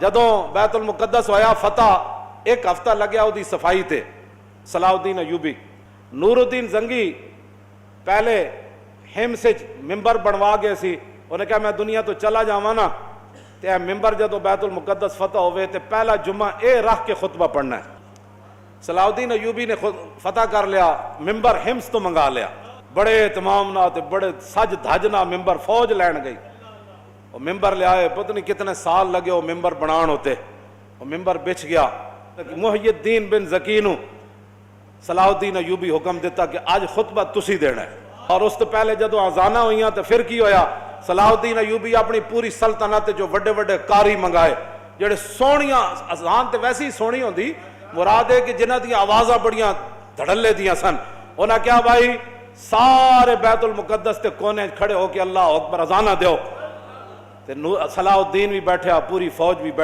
جدوں بیت المقدس ہویا فتح ایک ہفتہ لگیا وہ صفائی تے صلاح الدین ایوبی نور الدین زنگی پہلے ہم سے ممبر بنوا گئے سی انہیں کہا میں دنیا تو چلا جاواں نا تے اے ممبر جدوں بیت المقدس فتح ہوئے تے پہلا جمعہ اے رکھ کے خطبہ پڑھنا ہے۔ صلاح الدین ایوبی نے فتح کر لیا، ممبر ہمس تو منگا لیا، بڑے اہتمام نہ تے بڑے سج دھج نہ ممبر فوج لین گئی، وہ ممبر لے آئے، پتہ نہیں کتنے سال لگے وہ ممبر بنان ہوتے، وہ ممبر بچ گیا۔ محی الدین بن زکینو صلاح الدین ایوبی حکم دیتا کہ آج خطبہ تسی دینا ہے، اور اس تو پہلے جدو آزانہ ہوئیاں تو پھر کی ہویا، صلاح الدین ایوبی اپنی پوری سلطنت جو وڈے وڈے قاری منگائے جڑے سونیاں، اذان تے ویسی سونی ہوندی، مراد ہے کہ جنہ دیا آوازاں بڑیاں دھڑلے دیاں سن، انہاں کیا بھائی سارے بیت المقدس تے کونے کھڑے ہو کے اللہ اکبر اذانہ دیو، صلاح الدین بھی بیٹھا، پوری فوج بھی بیٹھا۔